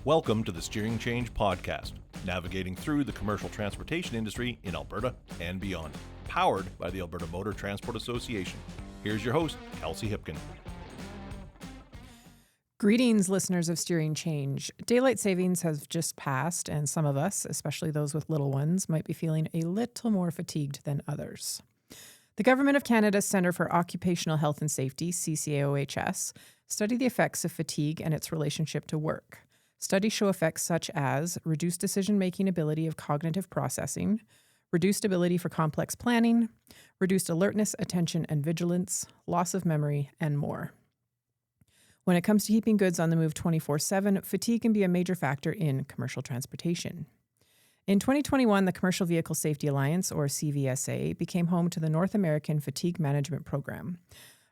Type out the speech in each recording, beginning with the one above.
Welcome to the Steering Change Podcast, navigating through the commercial transportation industry in Alberta and beyond, powered by the Alberta Motor Transport Association. Here's your host, Kelsey Hipkin. Greetings, listeners of Steering Change. Daylight savings has just passed, and some of us, especially those with little ones, might be feeling a little more fatigued than others. The Government of Canada's Centre for Occupational Health and Safety, CCAOHS, studied the effects of fatigue and its relationship to work. Studies show effects such as reduced decision-making ability of cognitive processing, reduced ability for complex planning, reduced alertness, attention, and vigilance, loss of memory, and more. When it comes to keeping goods on the move 24/7, fatigue can be a major factor in commercial transportation. In 2021, the Commercial Vehicle Safety Alliance, or CVSA, became home to the North American Fatigue Management Program,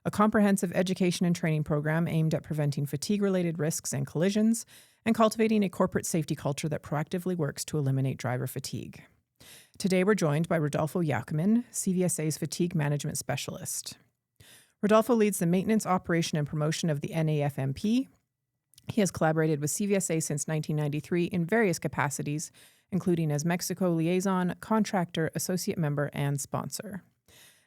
a comprehensive education and training program aimed at preventing fatigue-related risks and collisions and cultivating a corporate safety culture that proactively works to eliminate driver fatigue. Today, we're joined by Rodolfo Giacoman, CVSA's Fatigue Management Specialist. Rodolfo leads the maintenance, operation, and promotion of the NAFMP. He has collaborated with CVSA since 1993 in various capacities, including as Mexico liaison, contractor, associate member, and sponsor.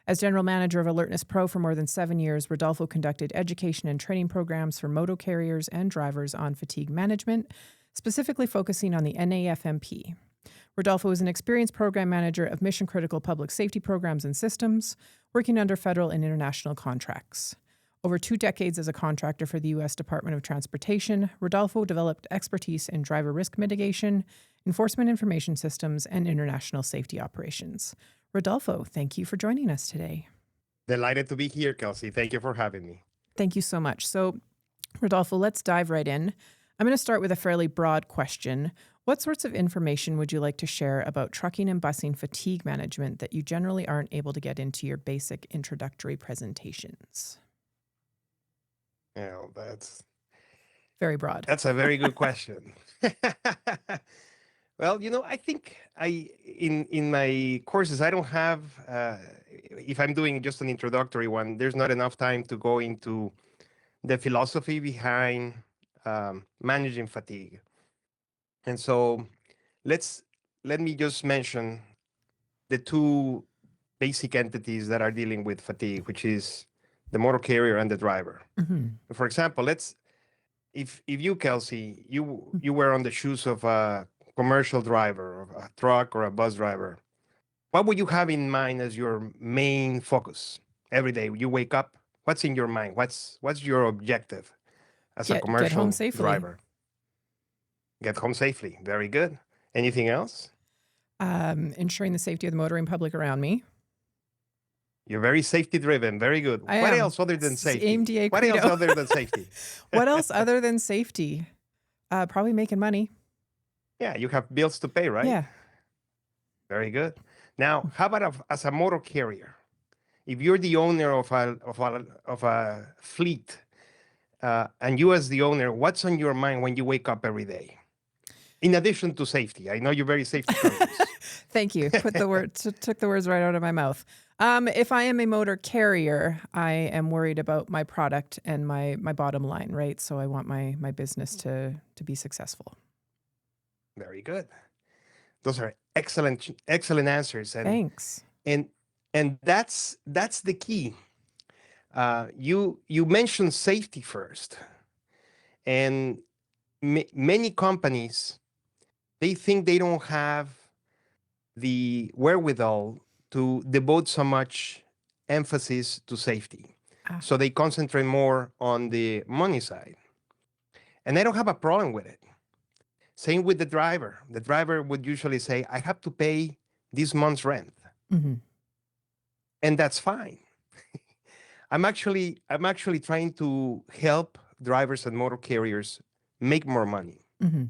As General Manager of Alertness Pro for more than 7 years, Rodolfo conducted education and training programs for moto carriers and drivers on fatigue management, specifically focusing on the NAFMP. Rodolfo is an experienced program manager of mission-critical public safety programs and systems, working under federal and international contracts. Over 2 decades as a contractor for the U.S. Department of Transportation, Rodolfo developed expertise in driver risk mitigation, enforcement information systems, and international safety operations. Rodolfo, thank you for joining us today. Delighted to be here, Kelsey. Thank you for having me. Thank you so much. So, Rodolfo, let's dive right in. I'm going to start with a fairly broad question. What sorts of information would you like to share about trucking and busing fatigue management that you generally aren't able to get into your basic introductory presentations? Yeah, that's very broad. That's a very good question. Well, I think in my courses, I don't have, if I'm doing just an introductory one, there's not enough time to go into the philosophy behind managing fatigue. And so let me just mention the 2 basic entities that are dealing with fatigue, which is the motor carrier and the driver. Mm-hmm. For example, if you, Kelsey, you were on the shoes of a commercial driver, of a truck or a bus driver, what would you have in mind as your main focus every day? You wake up, what's in your mind? What's your objective as a commercial get home safely. driver? Get home safely. Very good. Anything else? Ensuring the safety of the motoring public around me. You're very safety driven. Very good. What else other than safety? AMTA what else other than safety? What else other than safety? Probably making money. Yeah, you have bills to pay, right? Yeah. Very good. Now, how about as a motor carrier? If you're the owner of a fleet, and you as the owner, what's on your mind when you wake up every day? In addition to safety, I know you're very safety conscious. Thank you. Took the words right out of my mouth. If I am a motor carrier, I am worried about my product and my bottom line, right? So I want my business to be successful. Very good. Those are excellent answers. And, thanks. And that's the key. You mentioned safety first, and many companies, they think they don't have the wherewithal to devote so much emphasis to safety. So they concentrate more on the money side. And I don't have a problem with it. Same with the driver. The driver would usually say, I have to pay this month's rent. Mm-hmm. And that's fine. I'm actually trying to help drivers and motor carriers make more money. Mm-hmm.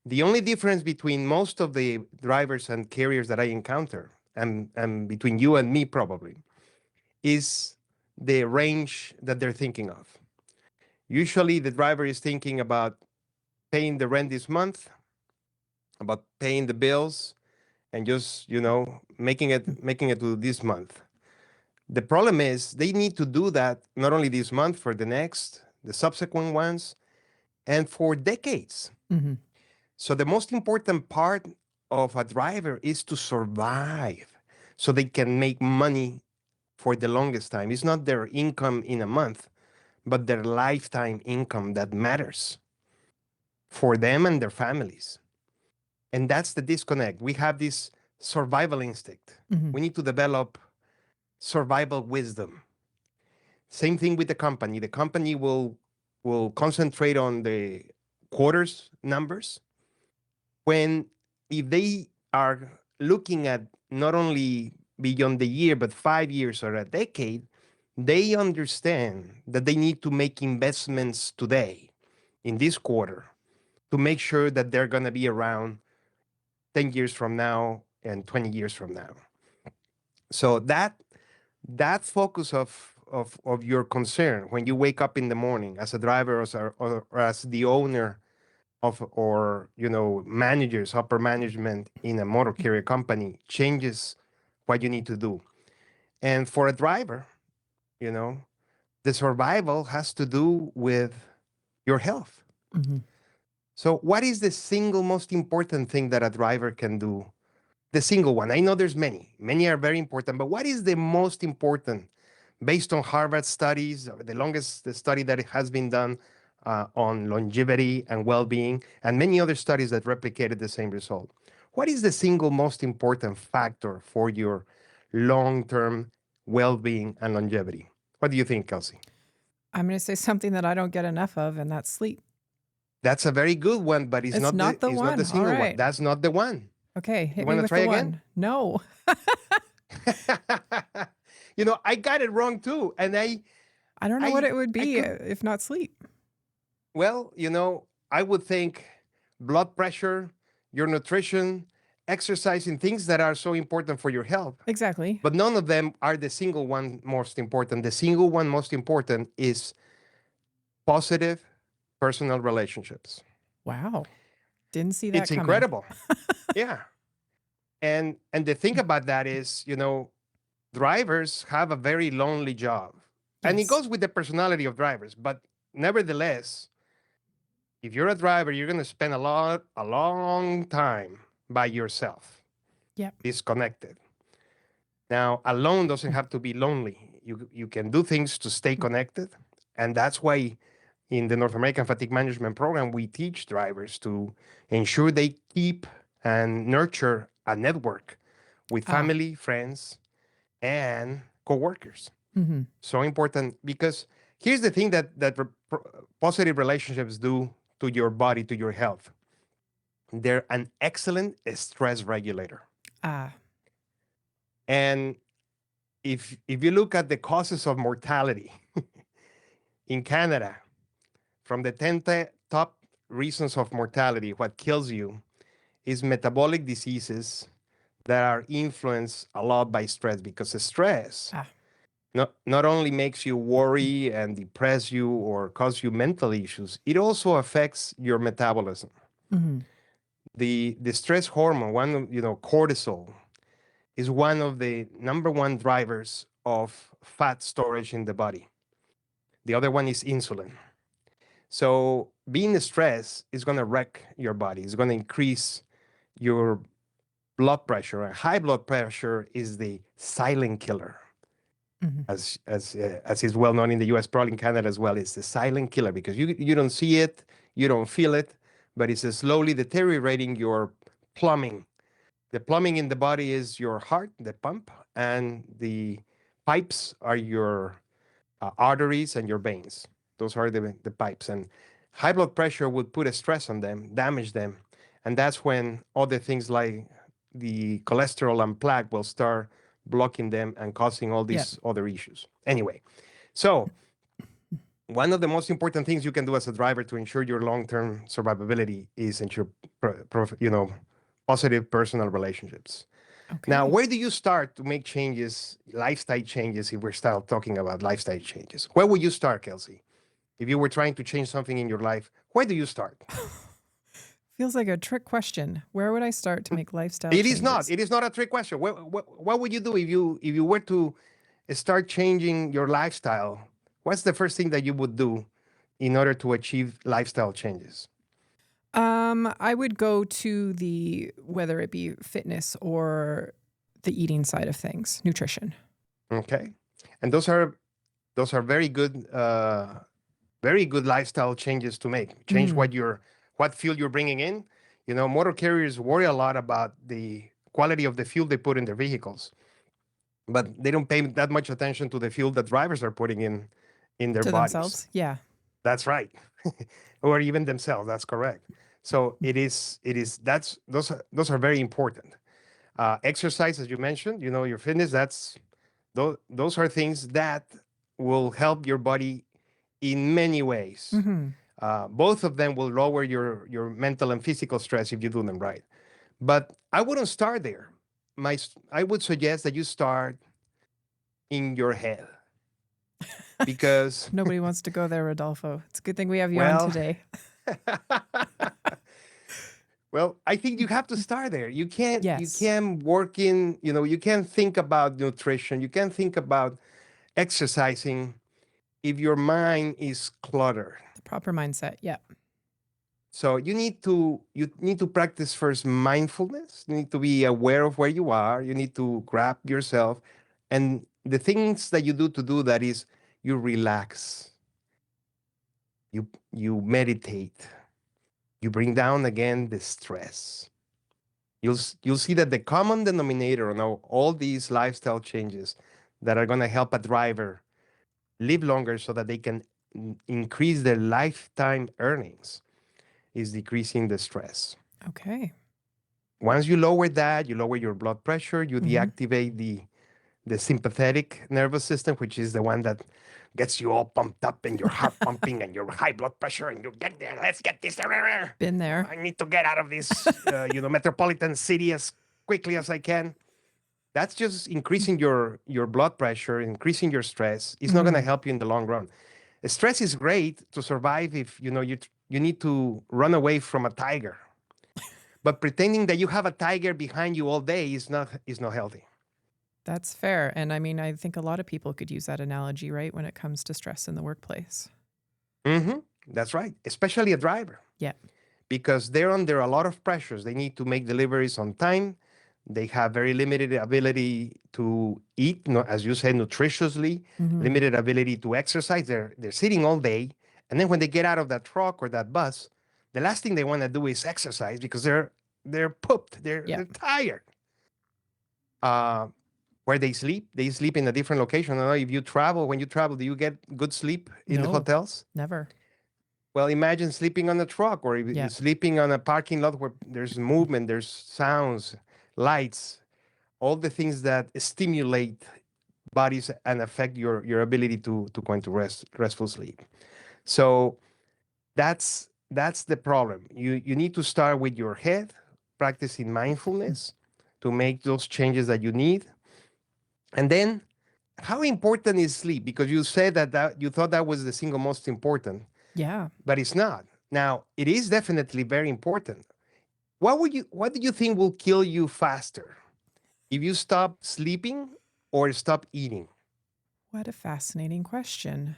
The only difference between most of the drivers and carriers that I encounter, and between you and me probably, is the range that they're thinking of. Usually the driver is thinking about paying the rent this month, about paying the bills, and just, making it to this month. The problem is they need to do that not only this month, for the subsequent ones, and for decades. Mm-hmm. So the most important part of a driver is to survive so they can make money for the longest time. It's not their income in a month, but their lifetime income that matters for them and their families. And that's the disconnect. We have this survival instinct. Mm-hmm. We need to develop survival wisdom. Same thing with the company. The company will concentrate on the quarters numbers when if they are looking at not only beyond the year but 5 years or a decade, they understand that they need to make investments today in this quarter to make sure that they're going to be around 10 years from now and 20 years from now. So that focus of your concern when you wake up in the morning as a driver or as the owner of, or managers, upper management in a motor carrier company changes what you need to do. And for a driver, the survival has to do with your health. Mm-hmm. So what is the single most important thing that a driver can do? The single one. I know there's many are very important, but what is the most important based on Harvard studies, the longest study that has been done on longevity and well-being, and many other studies that replicated the same result? What is the single most important factor for your long-term well-being and longevity? What do you think, Kelsey? I'm going to say something that I don't get enough of, and that's sleep. That's a very good one, but it's not the one. not the single All right. one. That's not the one. Okay, hit You me want to with try the again? one. No. I got it wrong too, and I don't know what it would be if not sleep. Well, I would think blood pressure, your nutrition, exercising, things that are so important for your health. Exactly. But none of them are the single one most important. The single one most important is positive personal relationships. Wow. Didn't see that It's coming. incredible. Yeah. And the thing about that is, drivers have a very lonely job. And it Yes. goes with the personality of drivers. But nevertheless, if you're a driver, you're going to spend a long time by yourself. Yep. Disconnected. Now, alone doesn't have to be lonely. You can do things to stay connected. And that's why in the North American Fatigue Management Program, we teach drivers to ensure they keep and nurture a network with family, friends, and coworkers. Mm-hmm. So important, because here's the thing that positive relationships do to your body, to your health. They're an excellent stress regulator. And if you look at the causes of mortality in Canada, from the 10 top reasons of mortality, what kills you is metabolic diseases that are influenced a lot by stress, because stress not only makes you worry and depress you or cause you mental issues, it also affects your metabolism. Mm-hmm. The stress hormone, cortisol, is one of the number one drivers of fat storage in the body. The other one is insulin. So being stressed is going to wreck your body. It's going to increase your blood pressure. And high blood pressure is the silent killer. Mm-hmm. As is well known in the US, probably in Canada as well. It's the silent killer because you don't see it, you don't feel it, but it's slowly deteriorating your plumbing. The plumbing in the body is your heart, the pump, and the pipes are your arteries and your veins. Those are the pipes. And high blood pressure would put a stress on them, damage them. And that's when other things like the cholesterol and plaque will start blocking them and causing all these other issues. Anyway, so one of the most important things you can do as a driver to ensure your long-term survivability is ensure, positive personal relationships. Okay. Now, where do you start to make changes, lifestyle changes, if we're still talking about lifestyle changes? Where would you start, Kelsey? If you were trying to change something in your life, where do you start? Feels like a trick question. Where would I start to make lifestyle changes? It is not a trick question. What would you do if you were to start changing your lifestyle? What's the first thing that you would do in order to achieve lifestyle changes? I would go to whether it be fitness or the eating side of things, nutrition. Okay. And those are very good lifestyle changes to make. Change what fuel you're bringing in. Motor carriers worry a lot about the quality of the fuel they put in their vehicles, but they don't pay that much attention to the fuel that drivers are putting in their To bodies. themselves. Yeah. That's right. Or even themselves. That's correct. So those are very important. Exercise, as you mentioned, your fitness, those are things that will help your body in many ways. Both of them will lower your mental and physical stress if you do them right. But I wouldn't start there. I would suggest that you start in your head, because Nobody wants to go there, Rodolfo. It's a good thing we have you on today. Well, I think you have to start there. You can't work you can't think about nutrition. You can't think about exercising if your mind is cluttered. The proper mindset. Yeah. So you need to practice first mindfulness. You need to be aware of where you are. You need to grab yourself, and the things that you do that is you relax. You meditate. You bring down again the stress. You'll see that the common denominator on all these lifestyle changes that are going to help a driver live longer so that they can increase their lifetime earnings is decreasing the stress. Okay. Once you lower that, you lower your blood pressure, you deactivate the sympathetic nervous system, which is the one that gets you all pumped up and your heart pumping and your high blood pressure, and you get there. Let's get this. Been there. I need to get out of this, metropolitan city as quickly as I can. That's just increasing your blood pressure, increasing your stress. It's not going to help you in the long run. Stress is great to survive if you need to run away from a tiger, but pretending that you have a tiger behind you all day is not healthy. That's fair. And I mean, I think a lot of people could use that analogy, right, when it comes to stress in the workplace. That's right. Especially a driver. Yeah. Because they're under a lot of pressures. They need to make deliveries on time. They have very limited ability to eat, as you said, nutritiously, limited ability to exercise. They're sitting all day. And then when they get out of that truck or that bus, the last thing they want to do is exercise because they're pooped. They're tired. Where they sleep in a different location. I don't know if when you travel, do you get good sleep in the hotels? Never. Well, imagine sleeping on a truck or sleeping on a parking lot where there's movement, there's sounds, lights, all the things that stimulate bodies and affect your ability to go into restful sleep. So that's the problem. You need to start with your head, practicing mindfulness to make those changes that you need. And then, how important is sleep? Because you said that you thought that was the single most important. Yeah. But it's not. Now, it is definitely very important. What do you think will kill you faster? If you stop sleeping or stop eating? What a fascinating question.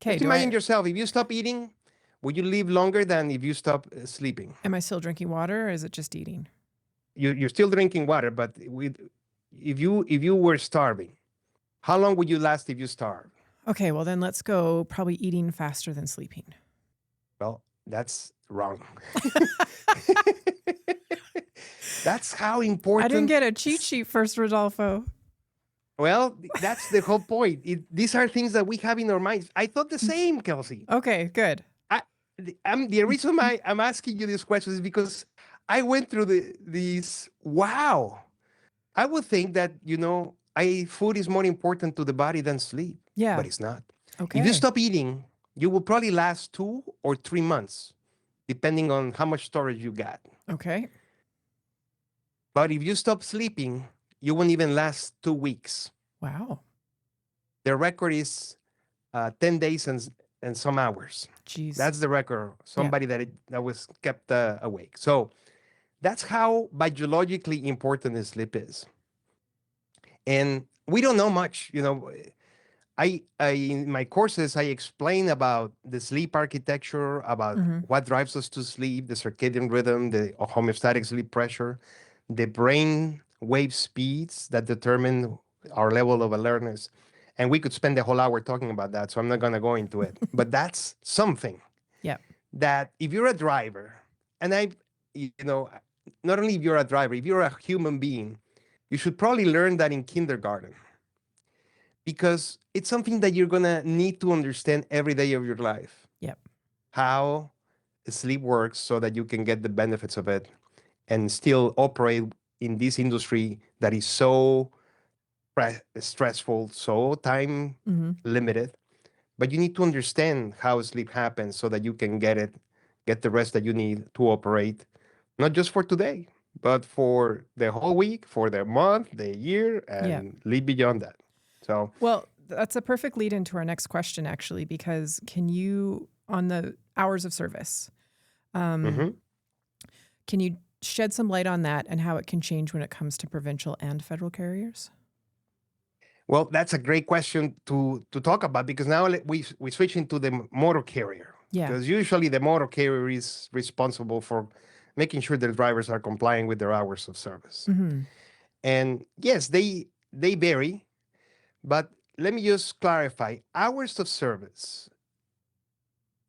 Okay. Just imagine yourself, if you stop eating, would you live longer than if you stop sleeping? Am I still drinking water or is it just eating? You're still drinking water, but if you were starving, how long would you last if you starve? Okay, well then let's go probably eating faster than sleeping. Well, that's wrong. That's how important. I didn't get a cheat sheet first, Rodolfo. Well, that's the whole point. These are things that we have in our minds. I thought the same, Kelsey. Okay, good. The reason why I'm asking you this question is because I went through these. Wow. I would think that, food is more important to the body than sleep. Yeah. But it's not. Okay. If you stop eating, you will probably last 2 or 3 months, depending on how much storage you got. Okay. But if you stop sleeping, you won't even last 2 weeks. Wow. The record is 10 days and some hours. Jeez. That's the record. Somebody that was kept awake. So that's how biologically important the sleep is. And we don't know much. I in my courses I explain about the sleep architecture, about Mm-hmm. what drives us to sleep, the circadian rhythm, the homeostatic sleep pressure, the brain wave speeds that determine our level of alertness. And we could spend the whole hour talking about that, so I'm not going to go into it. But that's something Yeah. that if you're a driver, and not only if you're a driver, if you're a human being, you should probably learn that in kindergarten because it's something that you're going to need to understand every day of your life. Yep. How sleep works so that you can get the benefits of it and still operate in this industry that is so stressful, so time Mm-hmm. limited. But you need to understand how sleep happens so that you can get the rest that you need to operate, not just for today, but for the whole week, for the month, the year, Yeah. and live beyond that. So, Well, that's a perfect lead into our next question, actually, because can you, on the hours of service, mhm. can you shed some light on that and how it can change when it comes to provincial and federal carriers? Well, that's a great question to talk about because now we switch into the motor carrier Yeah. because usually the motor carrier is responsible for making sure their drivers are complying with their hours of service. Mm-hmm. And yes, they vary, but let me just clarify: hours of service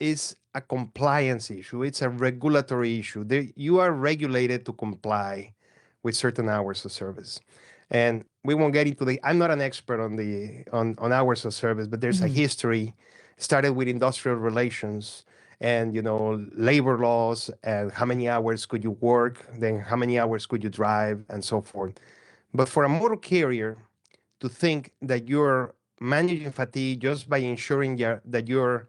is a compliance issue. It's a regulatory issue. You are regulated to comply with certain hours of service. And we won't get into I'm not an expert on on hours of service, but there's a Mm-hmm. history started with industrial relations and labor laws and how many hours could you work, then how many hours could you drive and so forth. But for a motor carrier to think that you're managing fatigue just by ensuring that you're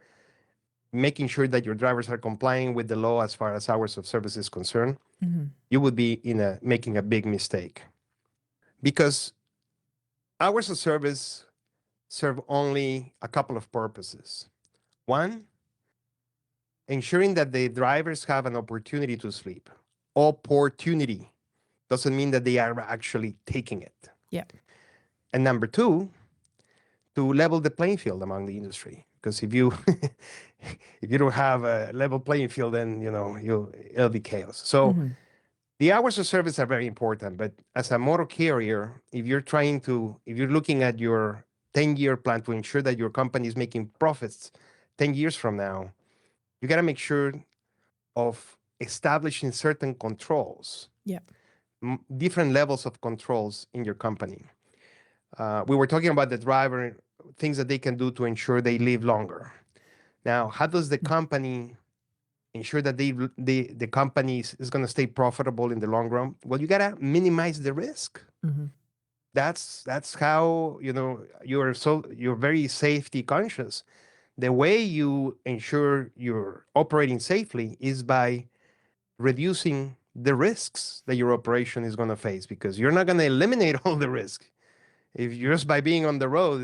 making sure that your drivers are complying with the law as far as hours of service is concerned, Mm-hmm. you would be making a big mistake because hours of service serve only a couple of purposes. One, ensuring that the drivers have an opportunity to sleep. Opportunity doesn't mean that they are actually taking it. Yeah. And number two, to level the playing field among the industry. Because if you if you don't have a level playing field, then it'll be chaos. So Mm-hmm. the hours of service are very important, but as a motor carrier, if you're looking at your 10-year plan to ensure that your company is making profits 10 years from now, you got to make sure of establishing certain controls, Yeah. different levels of controls in your company. We were talking about the driver, things that they can do to ensure they live longer. Now, how does the company ensure that the company is going to stay profitable in the long run? Well, you got to minimize the risk. Mm-hmm. That's how you're very safety conscious. The way you ensure you're operating safely is by reducing the risks that your operation is going to face because you're not going to eliminate all the risk. If just by being on the road,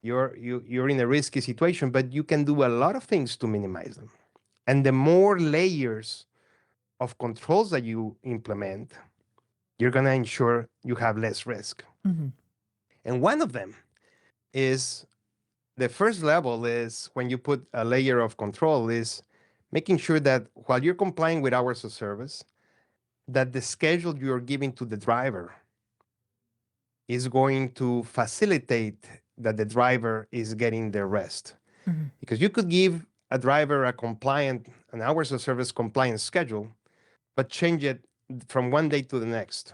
you're in a risky situation, but you can do a lot of things to minimize them. And the more layers of controls that you implement, you're going to ensure you have less risk. Mm-hmm. And one of them is the first level is when you put a layer of control is making sure that while you're complying with hours of service, that the schedule you're giving to the driver is going to facilitate that the driver is getting their rest. Mm-hmm. Because you could give a driver an hours of service compliance schedule, but change it from one day to the next.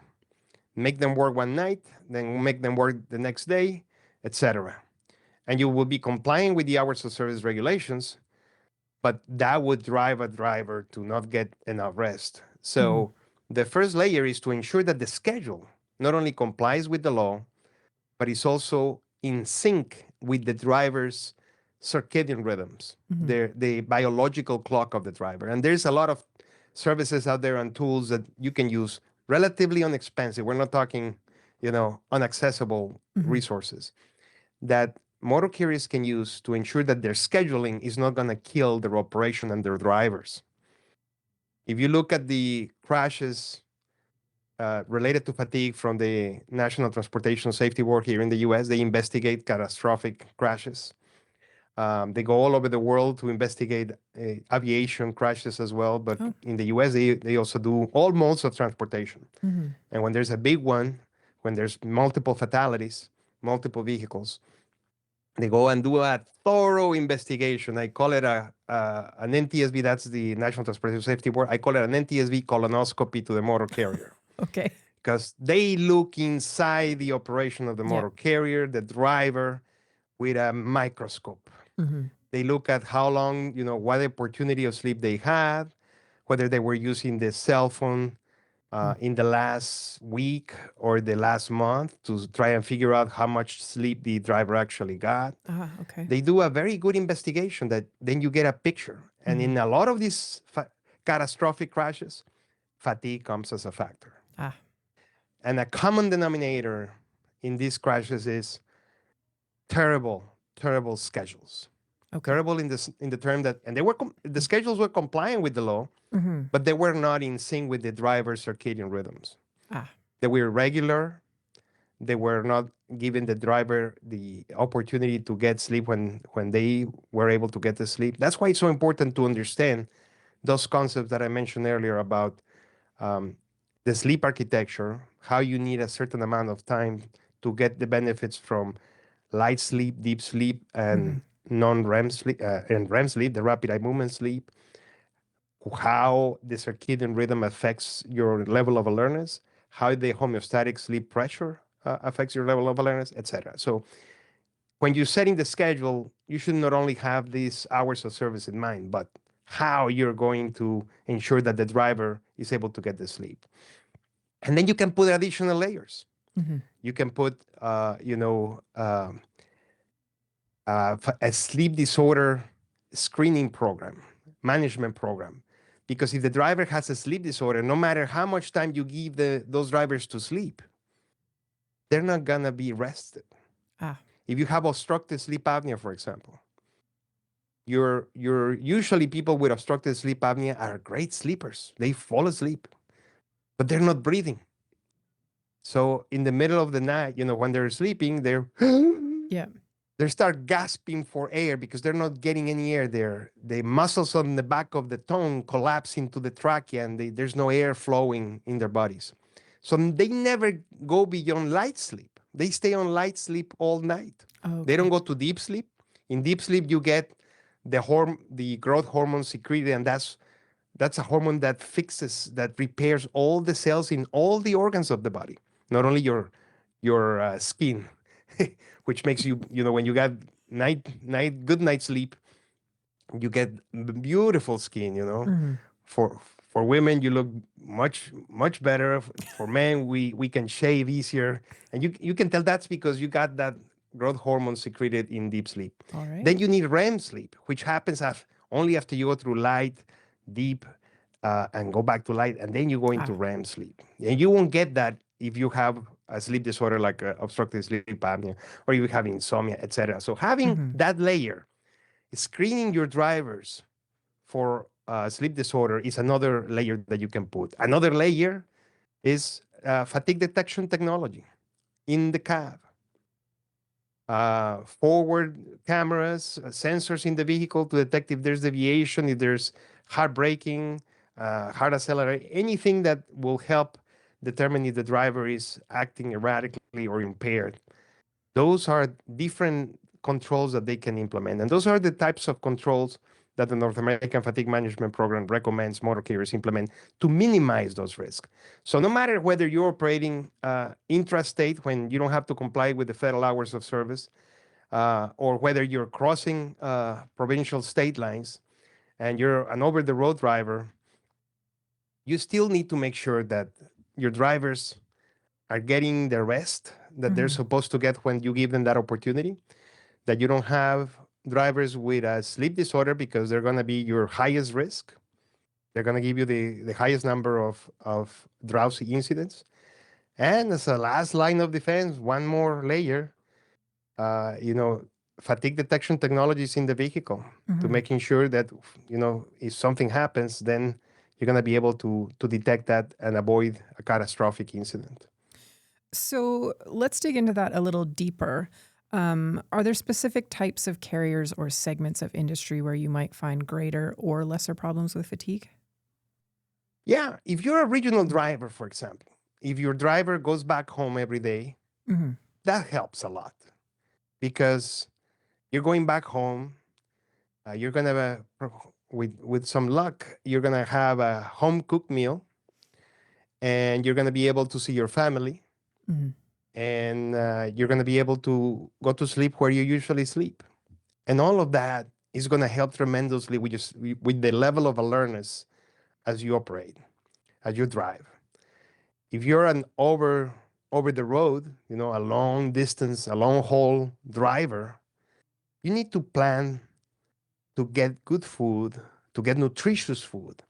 Make them work one night, then make them work the next day, etc. And you will be complying with the hours of service regulations, but that would drive a driver to not get enough rest. So the first layer is to ensure that the schedule not only complies with the law, but is also in sync with the driver's circadian rhythms, Mm-hmm. the biological clock of the driver. And there's a lot of services out there and tools that you can use relatively inexpensive. We're not talking, unaccessible Mm-hmm. resources that motor carriers can use to ensure that their scheduling is not going to kill their operation and their drivers. If you look at the crashes related to fatigue from the National Transportation Safety Board here in the U.S. They investigate catastrophic crashes. They go all over the world to investigate aviation crashes as well. But in the U.S., they also do all modes of transportation. And when there's a big one, when there's multiple fatalities, multiple vehicles, they go and do a thorough investigation. I call it an NTSB, that's the National Transportation Safety Board. I call it an NTSB colonoscopy to the motor carrier. Okay. Because they look inside the operation of the motor carrier, the driver, with a microscope. They look at how long, what opportunity of sleep they had, whether they were using the cell phone in the last week or the last month to try and figure out how much sleep the driver actually got. Okay. They do a very good investigation that then you get a picture. And in a lot of these catastrophic crashes, fatigue comes as a factor. And a common denominator in these crashes is terrible schedules. Okay. Terrible in the term that, and the schedules were compliant with the law, but they were not in sync with the driver's circadian rhythms. They were irregular. They were not giving the driver the opportunity to get sleep when they were able to get the sleep. That's why it's so important to understand those concepts that I mentioned earlier about the sleep architecture, how you need a certain amount of time to get the benefits from light sleep, deep sleep, and non-REM sleep, and REM sleep, the rapid eye movement sleep, how the circadian rhythm affects your level of alertness, how the homeostatic sleep pressure affects your level of alertness, etc. So when you're setting the schedule, you should not only have these hours of service in mind, but how you're going to ensure that the driver is able to get the sleep. And then you can put additional layers. You can put, a sleep disorder screening program, management program. Because if the driver has a sleep disorder, no matter how much time you give those drivers to sleep, they're not going to be rested. If you have obstructive sleep apnea, for example, you're usually people with obstructive sleep apnea are great sleepers. They fall asleep, but they're not breathing. So in the middle of the night, when they're sleeping, they start gasping for air because they're not getting any air there. The muscles on the back of the tongue collapse into the trachea and there's no air flowing in their bodies. So they never go beyond light sleep. They stay on light sleep all night. They don't go to deep sleep. In deep sleep, you get the growth hormone secreted, and that's a hormone that repairs all the cells in all the organs of the body, not only your skin, which makes you, when you got good night sleep, you get beautiful skin. For women, you look much better. For men, we can shave easier, and you can tell that's because you got that growth hormone secreted in deep sleep. All right. Then you need REM sleep, which happens only after you go through light, deep, and go back to light, and then you go into REM sleep. And you won't get that if you have a sleep disorder like obstructive sleep apnea, or you have insomnia, etc. So having that layer, screening your drivers for sleep disorder is another layer that you can put. Another layer is fatigue detection technology in the cab. Forward cameras, sensors in the vehicle to detect if there's deviation, if there's heart braking, heart accelerate, anything that will help determine if the driver is acting erratically or impaired. Those are different controls that they can implement. And those are the types of controls that the North American Fatigue Management Program recommends motor carriers implement to minimize those risks. So no matter whether you're operating intrastate when you don't have to comply with the federal hours of service, or whether you're crossing provincial state lines and you're an over-the-road driver, you still need to make sure that your drivers are getting the rest that they're supposed to get when you give them that opportunity, that you don't have drivers with a sleep disorder because they're going to be your highest risk. They're going to give you the highest number of drowsy incidents. And as a last line of defense, one more layer, fatigue detection technologies in the vehicle to making sure that, if something happens, then you're going to be able to detect that and avoid a catastrophic incident. So let's dig into that a little deeper. Are there specific types of carriers or segments of industry where you might find greater or lesser problems with fatigue? Yeah, if you're a regional driver, for example, if your driver goes back home every day, Mm-hmm. that helps a lot because you're going back home. You're gonna, with some luck, you're gonna have a home cooked meal, and you're gonna be able to see your family, Mm-hmm. and you're gonna be able to go to sleep where you usually sleep, and all of that is gonna help tremendously with the level of alertness as you operate, as you drive. If you're an over the road, a long distance, a long haul driver, you need to plan to get good food, to get nutritious food.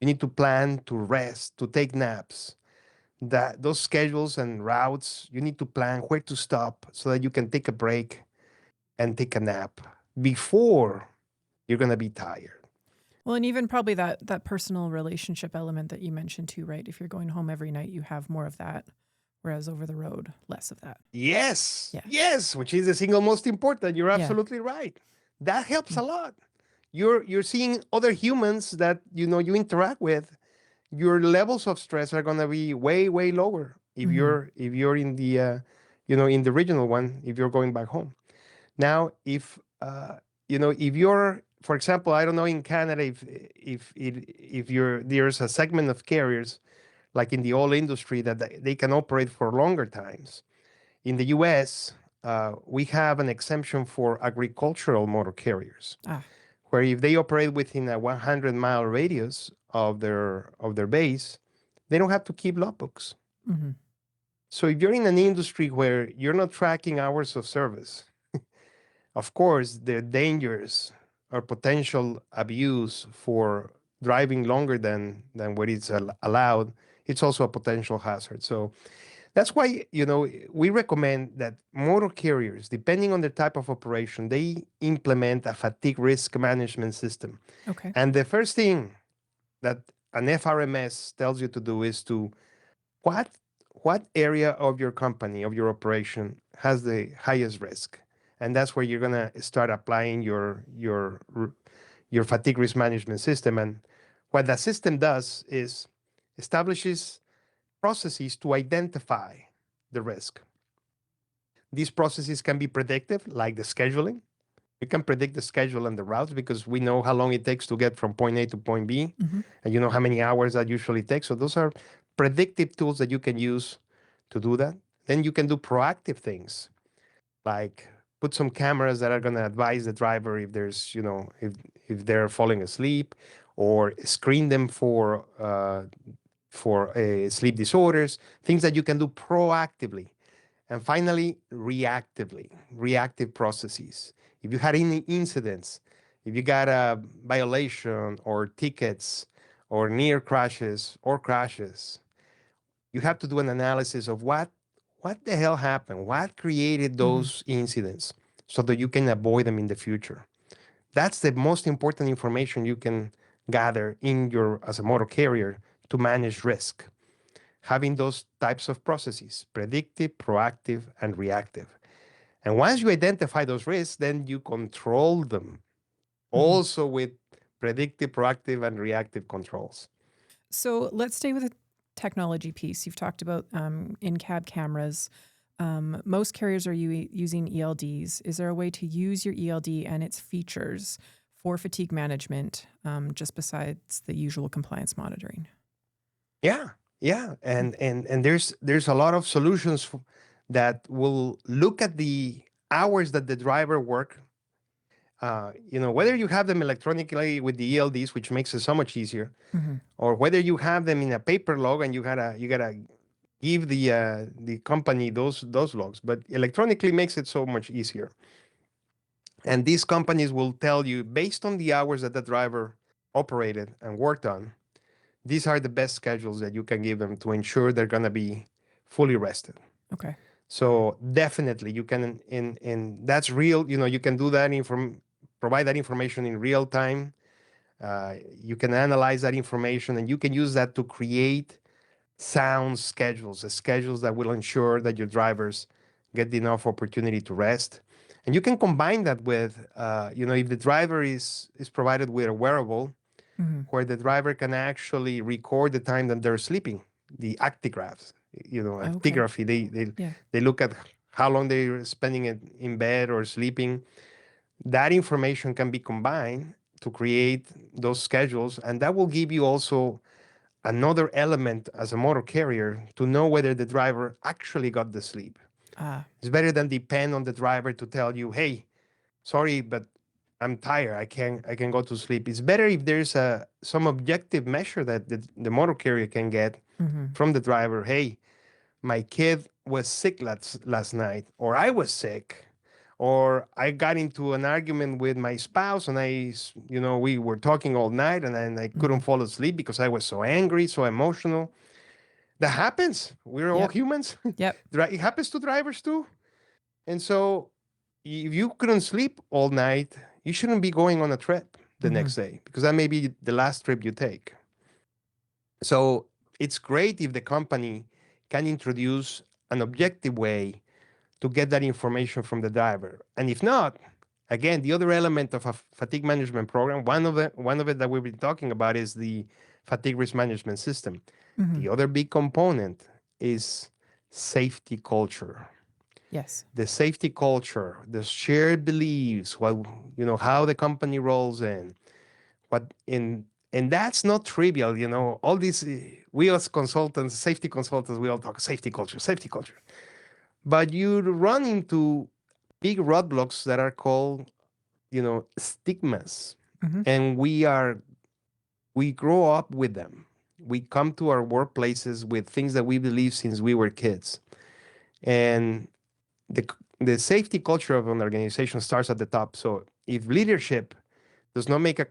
You need to plan to rest, to take naps. That those schedules and routes, you need to plan where to stop so that you can take a break and take a nap before you're gonna be tired. Well, and even probably that personal relationship element that you mentioned too, right? If you're going home every night, you have more of that, whereas over the road, less of that. Yes, Yeah. yes, which is the single most important. You're Yeah. absolutely right. That helps a lot. You're seeing other humans that you interact with. Your levels of stress are gonna be way lower if Mm-hmm. you're in the in the regional one, if you're going back home. Now, if you're, for example, I don't know in Canada if there's a segment of carriers like in the oil industry that they can operate for longer times. In the U.S., we have an exemption for agricultural motor carriers, Ah. where if they operate within a 100-mile radius of their base, they don't have to keep logbooks. Mm-hmm. So if you're in an industry where you're not tracking hours of service, of course, the dangers or potential abuse for driving longer than what is allowed, it's also a potential hazard. So that's why, we recommend that motor carriers, depending on the type of operation, they implement a fatigue risk management system. Okay. And the first thing that an FRMS tells you to do is to what what area of your company, of your operation, has the highest risk, and that's where you're gonna start applying your fatigue risk management system. And what that system does is establishes processes to identify the risk. These processes can be predictive, like the scheduling. We can predict the schedule and the routes because we know how long it takes to get from point A to point B, Mm-hmm. and you know how many hours that usually takes. So those are predictive tools that you can use to do that. Then you can do proactive things like put some cameras that are going to advise the driver if there's, if they're falling asleep, or screen them for sleep disorders, things that you can do proactively. And finally, reactive processes. If you had any incidents, if you got a violation or tickets or near crashes or crashes, you have to do an analysis of what the hell happened, what created Mm-hmm. those incidents, so that you can avoid them in the future. That's the most important information you can gather in your as a motor carrier to manage risk. Having those types of processes, predictive, proactive, and reactive. And once you identify those risks, then you control them Mm-hmm. also with predictive, proactive, and reactive controls. So let's stay with the technology piece. You've talked about in-cab cameras. Most carriers are using ELDs. Is there a way to use your ELD and its features for fatigue management, just besides the usual compliance monitoring? Yeah, yeah, and there's a lot of solutions that will look at the hours that the driver work. Whether you have them electronically with the ELDs, which makes it so much easier, Mm-hmm. or whether you have them in a paper log and you gotta give the company those logs, but electronically makes it so much easier. And these companies will tell you based on the hours that the driver operated and worked on, these are the best schedules that you can give them to ensure they're going to be fully rested. Okay. So definitely you can in that's real, you can do that provide that information in real time, You can analyze that information and you can use that to create sound schedules, schedules that will ensure that your drivers get enough opportunity to rest. And you can combine that with, if the driver is provided with a wearable Mm-hmm. where the driver can actually record the time that they're sleeping, the actigraphs, Okay. actigraphy, Yeah. they look at how long they're spending it in bed or sleeping. That information can be combined to create those schedules, and that will give you also another element as a motor carrier to know whether the driver actually got the sleep. Ah. It's better than depend on the driver to tell you, "Hey, sorry, but I'm tired. I can go to sleep." It's better if there's some objective measure that the motor carrier can get Mm-hmm. from the driver. Hey, my kid was sick last night, or I was sick, or I got into an argument with my spouse, and we were talking all night, and then I Mm-hmm. couldn't fall asleep because I was so angry, so emotional. That happens. We're all Yep. humans. Yep. It happens to drivers too. And so, if you couldn't sleep all night, you shouldn't be going on a trip the Mm-hmm. next day because that may be the last trip you take. So it's great if the company can introduce an objective way to get that information from the driver. And if not, again, the other element of a fatigue management program, one of it that we've been talking about is the fatigue risk management system. Mm-hmm. The other big component is safety culture. Yes. The safety culture, the shared beliefs, how the company rolls in, and that's not trivial. All these we as consultants, safety consultants, we all talk safety culture, but you run into big roadblocks that are called, stigmas, Mm-hmm. and we grow up with them. We come to our workplaces with things that we believe since we were kids, and the the safety culture of an organization starts at the top. So if leadership does not make a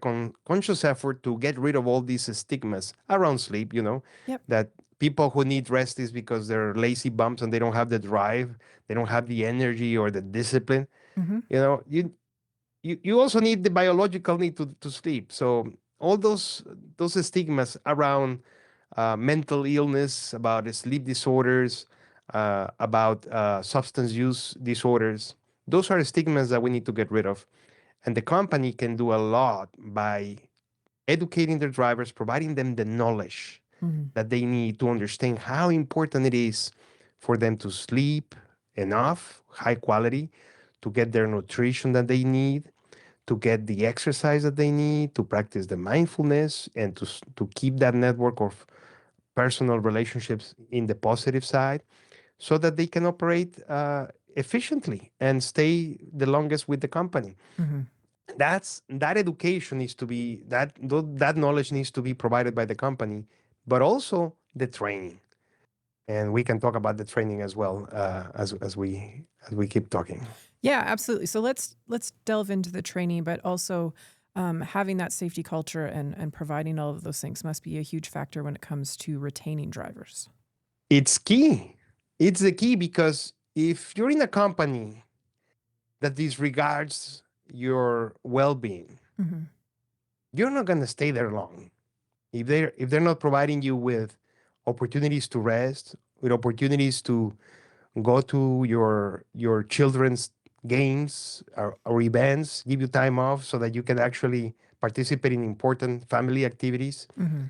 conscious effort to get rid of all these stigmas around sleep, Yep. that people who need rest is because they're lazy bumps and they don't have the drive, they don't have the energy or the discipline. Mm-hmm. You also need the biological need to sleep. So all those stigmas around mental illness, about sleep disorders, about substance use disorders, those are stigmas that we need to get rid of. And the company can do a lot by educating their drivers, providing them the knowledge Mm-hmm. that they need to understand how important it is for them to sleep enough, high quality, to get their nutrition that they need, to get the exercise that they need, to practice the mindfulness, and to keep that network of personal relationships in the positive side so that they can operate efficiently and stay the longest with the company. Mm-hmm. That education needs to be that knowledge needs to be provided by the company, but also the training. And we can talk about the training as well as we keep talking. Yeah, absolutely. So let's delve into the training, but also having that safety culture and providing all of those things must be a huge factor when it comes to retaining drivers. It's key. It's the key because if you're in a company that disregards your well-being, Mm-hmm. you're not going to stay there long. If they're not providing you with opportunities to rest, with opportunities to go to your children's games or events, give you time off so that you can actually participate in important family activities. Mm-hmm.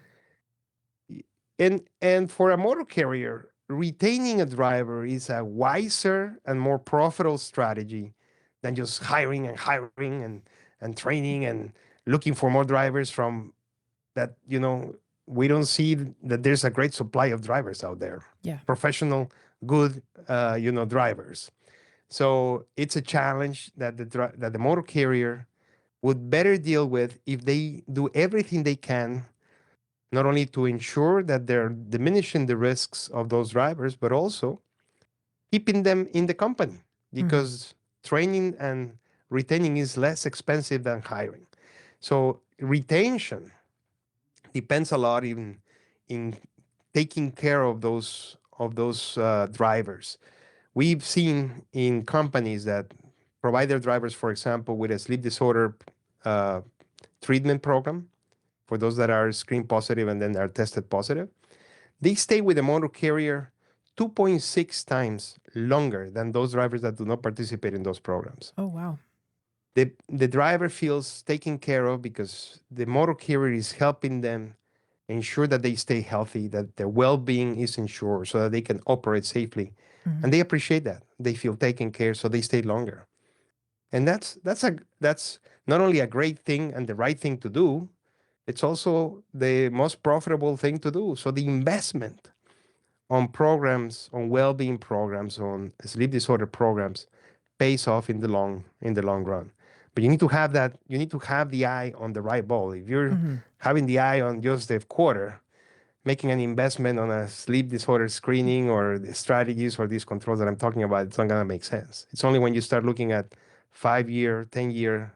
And for a motor carrier, retaining a driver is a wiser and more profitable strategy than just hiring and training and looking for more drivers from that. We don't see that there's a great supply of drivers out there, Yeah. professional, good, drivers. So it's a challenge that the motor carrier would better deal with if they do everything they can, not only to ensure that they're diminishing the risks of those drivers, but also keeping them in the company Mm-hmm. because training and retaining is less expensive than hiring. So retention depends a lot in taking care of those drivers. We've seen in companies that provide their drivers, for example, with a sleep disorder uh, treatment program, for those that are screen positive and then are tested positive, they stay with the motor carrier 2.6 times longer than those drivers that do not participate in those programs. Oh, wow. The driver feels taken care of because the motor carrier is helping them ensure that they stay healthy, that their well-being is ensured so that they can operate safely. Mhm. And they appreciate that. They feel taken care, so they stay longer. And that's not only a great thing and the right thing to do, it's also the most profitable thing to do. So the investment on programs, on well-being programs, on sleep disorder programs pays off in the long run. But you need to have that, you need to have the eye on the right ball. If you're Mhm. having the eye on just the quarter, making an investment on a sleep disorder screening or the strategies or these controls that I'm talking about, it's not going to make sense. It's only when you start looking at 5-year, 10-year,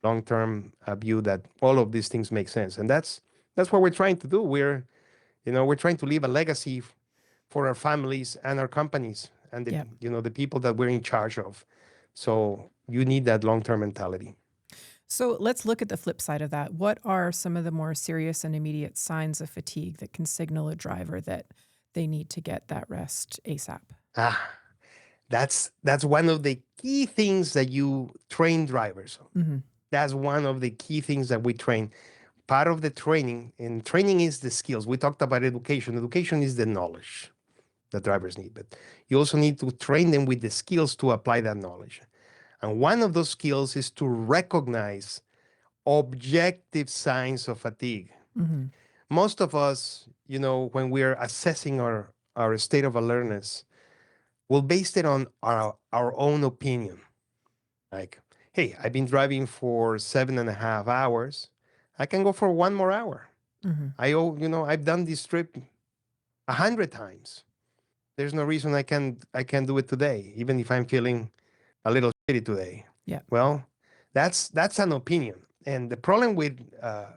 long-term view that all of these things make sense. And that's what we're trying to do. We're trying to leave a legacy for our families and our companies and the, Yep. the people that we're in charge of. So you need that long-term mentality. So let's look at the flip side of that. What are some of the more serious and immediate signs of fatigue that can signal a driver that they need to get that rest ASAP? That's one of the key things that you train drivers on. Mhm. That's one of the key things that we train. Part of the training, and training is the skills. We talked about education. Education is the knowledge that drivers need, but you also need to train them with the skills to apply that knowledge. And one of those skills is to recognize objective signs of fatigue. Mhm. Most of us, when we're assessing our state of alertness, we'll base it on our own opinion. Like, hey, I've been driving for 7.5 hours. I can go for 1 more hour. Mhm. I've done this trip 100 times. There's no reason I can do it today, even if I'm feeling a little shitty today. Yeah. Well, that's an opinion. And the problem with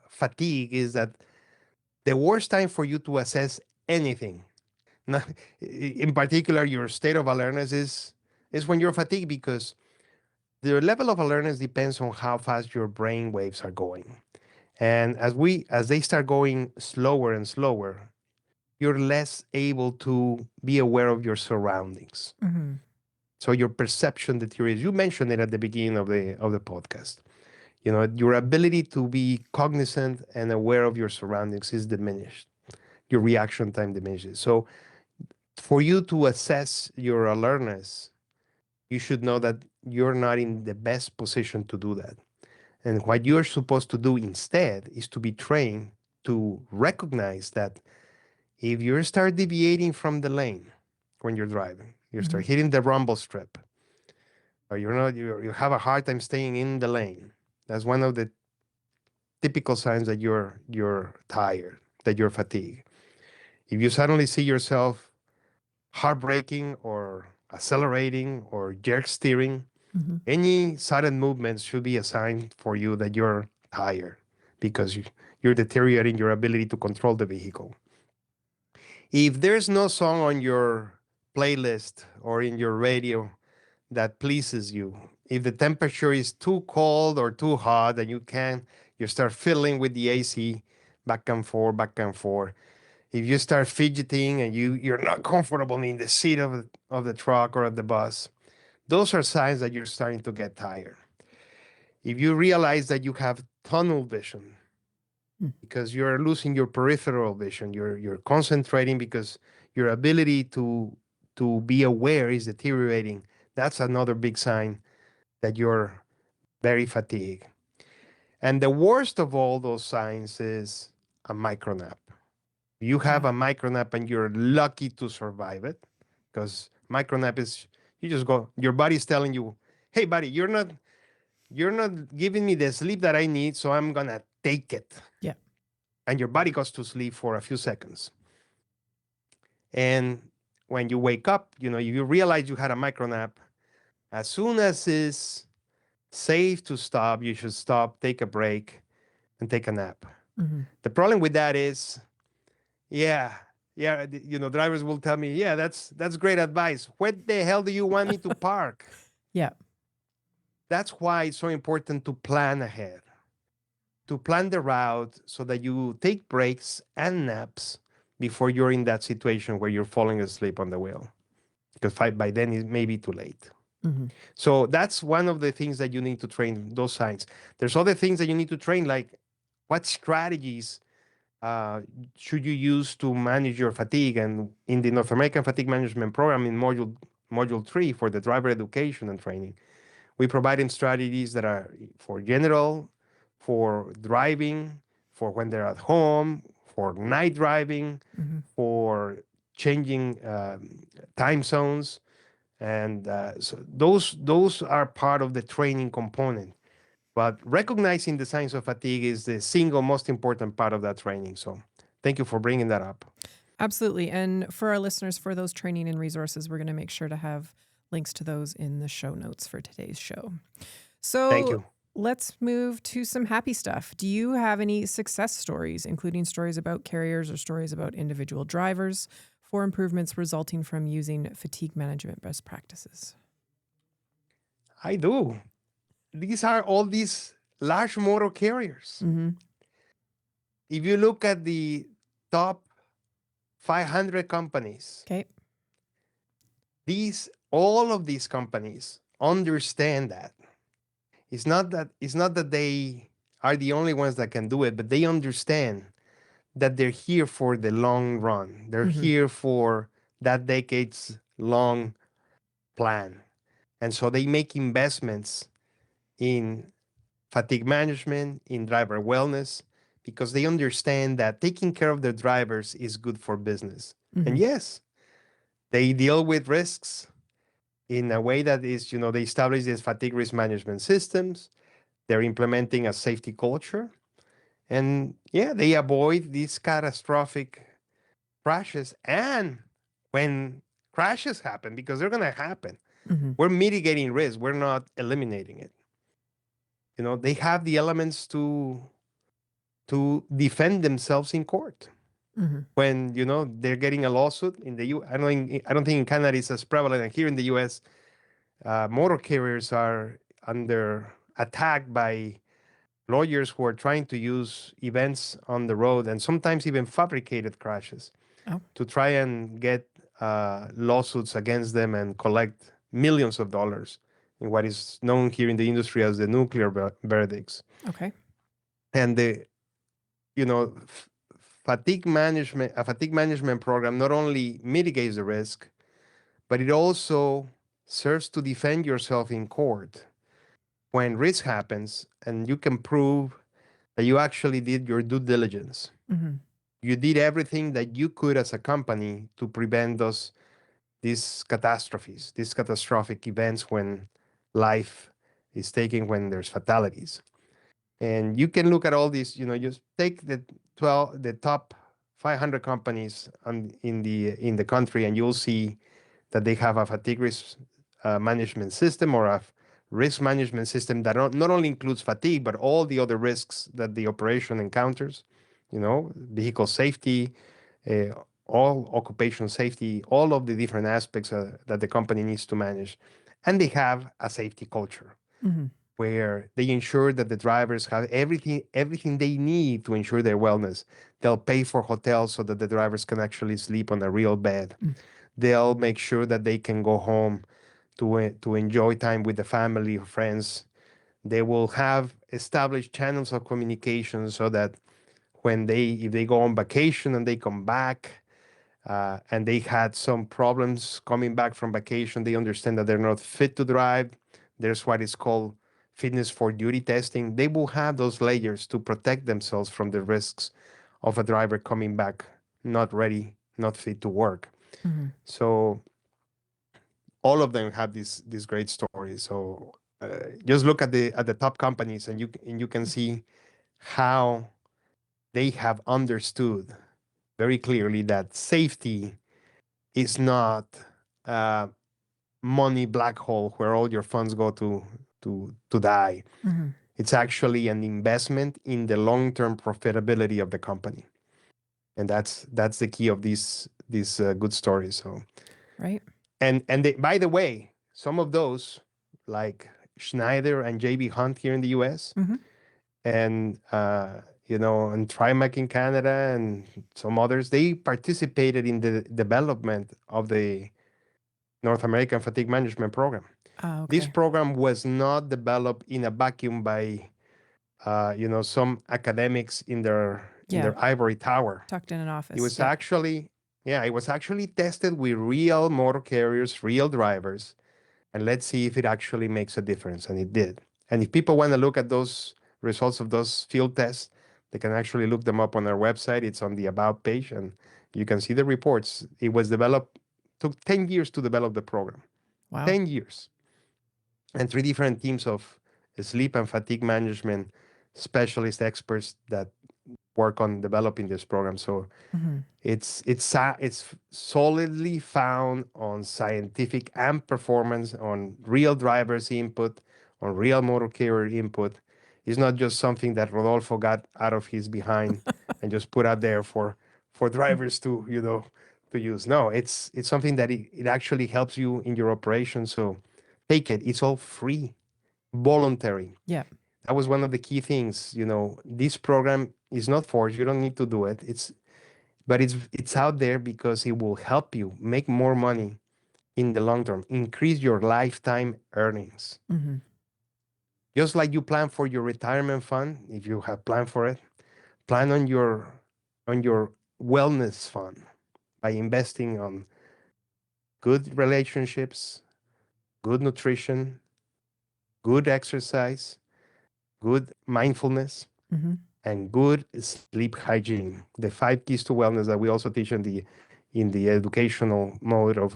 fatigue is that the worst time for you to assess anything, in particular your state of alertness, is when you're fatigued, because the level of alertness depends on how fast your brain waves are going. And as they start going slower and slower, you're less able to be aware of your surroundings. Mhm. So your perception deteriorates. You mentioned it at the beginning of the podcast. Your ability to be cognizant and aware of your surroundings is diminished. Your reaction time diminishes. So for you to assess your alertness, you should know that you're not in the best position to do that. And what you're supposed to do instead is to be trained to recognize that if you start deviating from the lane when you're driving, you start hitting the rumble strip, or you have a hard time staying in the lane. That's one of the typical signs that you're tired, that you're fatigued. If you suddenly see yourself heartbreaking or accelerating or jerk steering, Mhm. any sudden movements should be a sign for you that you're tired, because you're deteriorating your ability to control the vehicle. If there's no song on your playlist or in your radio that pleases you, if the temperature is too cold or too hot and you start fiddling with the AC back and forth, back and forth. If you start fidgeting and you're not comfortable in the seat of the truck or of the bus, those are signs that you're starting to get tired. If you realize that you have tunnel vision because you're losing your peripheral vision, you're concentrating because your ability to be aware is deteriorating, that's another big sign that you're very fatigued. And the worst of all those signs is a micro nap. You have a micro nap and you're lucky to survive it, because micro nap is, you just go, your body's telling you, hey buddy, you're not giving me the sleep that I need, so I'm gonna take it. Yeah. And your body goes to sleep for a few seconds. And when you wake up, you realize you had a micro nap. As soon as it's safe to stop, you should stop, take a break, and take a nap. Mhm. The problem with that is, yeah, drivers will tell me, yeah, that's great advice. Where the hell do you want me to park? Yeah. That's why it's so important to plan ahead, to plan the route so that you take breaks and naps before you're in that situation where you're falling asleep on the wheel, because by then it may be too late. Mm-hmm. So that's one of the things that you need to train, those signs. There's other things that you need to train, like what strategies should you use to manage your fatigue? And in the North American Fatigue Management Program, in module 3 for the driver education and training, we provide them strategies that are for general, for driving, for when they're at home, for night driving, Mm-hmm. for changing time zones. And so those are part of the training component. But recognizing the signs of fatigue is the single most important part of that training. So thank you for bringing that up. Absolutely. And for our listeners, for those training and resources, we're going to make sure to have links to those in the show notes for today's show. So Thank you. Let's move to some happy stuff. Do you have any success stories, including stories about carriers or stories about individual drivers, for improvements resulting from using fatigue management best practices? I do. These are all these large motor carriers. Mm-hmm. If you look at the top 500 companies, Okay. all of these companies understand that. It's not that they are the only ones that can do it, but they understand that they're here for the long run. They're Mm-hmm. here for that decades long plan. And so they make investments in fatigue management, in driver wellness, because they understand that taking care of their drivers is good for business. Mm-hmm. And yes, they deal with risks in a way that is, they establish these fatigue risk management systems. They're implementing a safety culture. And yeah, they avoid these catastrophic crashes. And when crashes happen, because they're going to happen, Mm-hmm. we're mitigating risk. We're not eliminating it. They have the elements to defend themselves in court. Mm-hmm. When they're getting a lawsuit in the U. I don't think in Canada it's as prevalent. And here in the U.S., motor carriers are under attack by lawyers who are trying to use events on the road and sometimes even fabricated crashes to try and get lawsuits against them and collect millions of dollars in what is known here in the industry as the nuclear verdicts. Okay. And a fatigue management program not only mitigates the risk, but it also serves to defend yourself in court when risk happens and you can prove that you actually did your due diligence. Mm-hmm. You did everything that you could as a company to prevent these catastrophes, these catastrophic events when life is taken, when there's fatalities. And you can look at all these, just take the top 500 companies in the country, and you'll see that they have a fatigue risk management system or a risk management system that not only includes fatigue, but all the other risks that the operation encounters, vehicle safety, all occupation safety, all of the different aspects that the company needs to manage. And they have a safety culture. Mm-hmm. Where they ensure that the drivers have everything they need to ensure their wellness. They'll pay for hotels so that the drivers can actually sleep on a real bed. Mm. They'll make sure that they can go home to enjoy time with the family or friends. They will have established channels of communication so that if they go on vacation and they come back and they had some problems coming back from vacation, they understand that they're not fit to drive. There's what is called fitness for duty testing. They will have those layers to protect themselves from the risks of a driver coming back not ready, not fit to work. Mm-hmm. So all of them have these great stories. So just look at the top companies, and you can see how they have understood very clearly that safety is not a money black hole where all your funds go to die. Mm-hmm. It's actually an investment in the long-term profitability of the company, and that's the key of these good stories. So, right. And by the way, some of those, like Schneider and JB Hunt here in the U.S., Mm-hmm. and and Trimac in Canada and some others, they participated in the development of the North American Fatigue Management Program. Oh, This okay. program was not developed in a vacuum by some academics in Yeah. their ivory tower. Tucked in an It office. was Yep. actually, yeah, it was actually tested with real motor carriers, real drivers, and let's see if it actually makes a difference. And it did. And if people want to look at those results of those field tests, they can actually look them up on our website. It's on the About page, and you can see the reports. It was developed, took 10 years to develop the program, Wow. 10 years, and 3 different teams of sleep and fatigue management specialist experts that work on developing this program. So Hmm. it's solidly found on scientific and performance, on real drivers input, on real motor carrier input. It's not just something that Rodolfo got out of his behind and just put out there for drivers to to use. No, it's something that it actually helps you in your operation. So take it. It's all free, voluntary. Yep. That was one of the key things. This program is not forced. You don't need to do it. But it's out there because it will help you make more money in the long term, increase your lifetime earnings. Hmm. Just like you plan for your retirement fund, if you have planned for it, plan on your wellness fund by investing on good relationships, good nutrition, good exercise, good mindfulness, Hmm. and good sleep hygiene. The 5 keys to wellness that we also teach in the educational mode of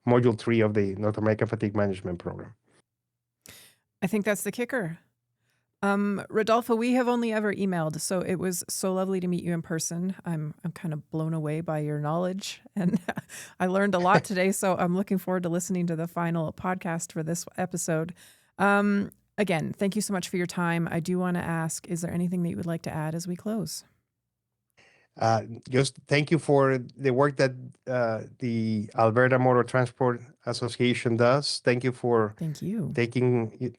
module 3 of the North American Fatigue Management Program. I think that's the kicker. Rodolfo, we have only ever emailed, so it was so lovely to meet you in person. I'm kind of blown away by your knowledge, and I learned a lot today. So I'm looking forward to listening to the final podcast for this episode. Again, thank you so much for your time. I do want to ask, is there anything that you would like to add as we close? Just thank you for the work that the Alberta Motor Transport Association does. Thank you for Thank you.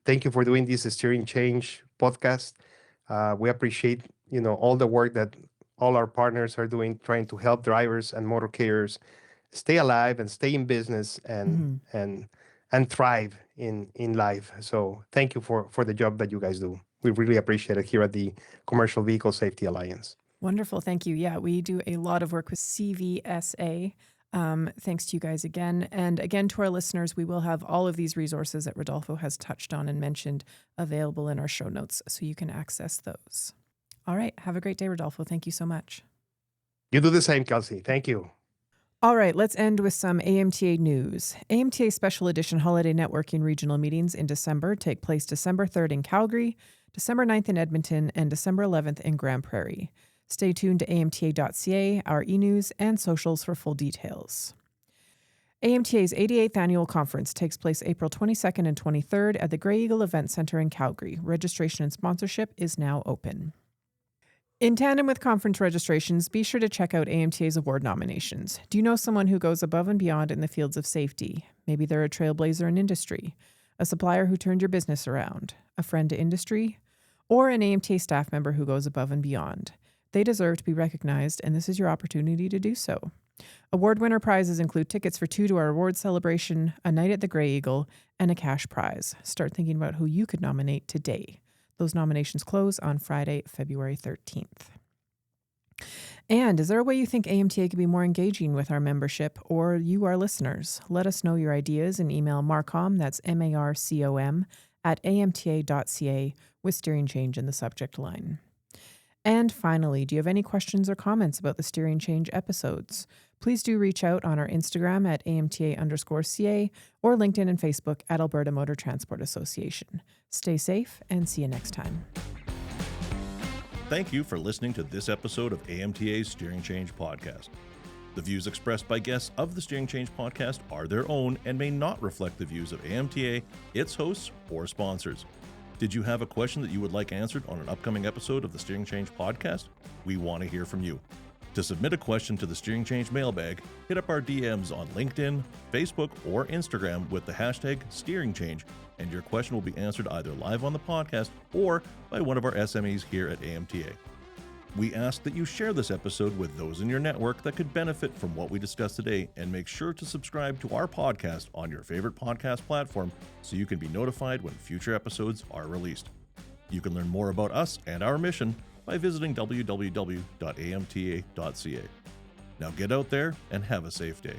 thank you for doing this Steering Change podcast. We appreciate all the work that all our partners are doing, trying to help drivers and motor carriers stay alive and stay in business and Hmm. and thrive in life. So thank you for the job that you guys do. We really appreciate it here at the Commercial Vehicle Safety Alliance. Wonderful. Thank you. Yeah, we do a lot of work with CVSA. Thanks to you guys again. And again, to our listeners, we will have all of these resources that Rodolfo has touched on and mentioned available in our show notes, so you can access those. All right. Have a great day, Rodolfo. Thank you so much. You do the same, Kelsey. Thank you. All right, let's end with some AMTA news. AMTA Special Edition Holiday Networking Regional Meetings in December take place December 3rd in Calgary, December 9th in Edmonton, and December 11th in Grande Prairie. Stay tuned to amta.ca, our e-news, and socials for full details. AMTA's 88th Annual Conference takes place April 22nd and 23rd at the Grey Eagle Event Center in Calgary. Registration and sponsorship is now open. In tandem with conference registrations, be sure to check out AMTA's award nominations. Do you know someone who goes above and beyond in the fields of safety? Maybe they're a trailblazer in industry, a supplier who turned your business around, a friend to industry, or an AMTA staff member who goes above and beyond. They deserve to be recognized, and this is your opportunity to do so. Award winner prizes include tickets for 2 to our award celebration, a night at the Grey Eagle, and a cash prize. Start thinking about who you could nominate today. Those nominations close on Friday, February 13th. And is there a way you think AMTA could be more engaging with our membership or you, our listeners? Let us know your ideas and email Marcom, that's MARCOM, at amta.ca with Steering Change in the subject line. And finally, do you have any questions or comments about the Steering Change episodes? Please do reach out on our Instagram at AMTA_CA or LinkedIn and Facebook at Alberta Motor Transport Association. Stay safe and see you next time. Thank you for listening to this episode of AMTA's Steering Change podcast. The views expressed by guests of the Steering Change podcast are their own and may not reflect the views of AMTA, its hosts, or sponsors. Did you have a question that you would like answered on an upcoming episode of the Steering Change podcast? We want to hear from you. To submit a question to the Steering Change mailbag, hit up our DMs on LinkedIn, Facebook, or Instagram with the hashtag SteeringChange, and your question will be answered either live on the podcast or by one of our SMEs here at AMTA. We ask that you share this episode with those in your network that could benefit from what we discussed today, and make sure to subscribe to our podcast on your favorite podcast platform so you can be notified when future episodes are released. You can learn more about us and our mission by visiting www.amta.ca. Now get out there and have a safe day.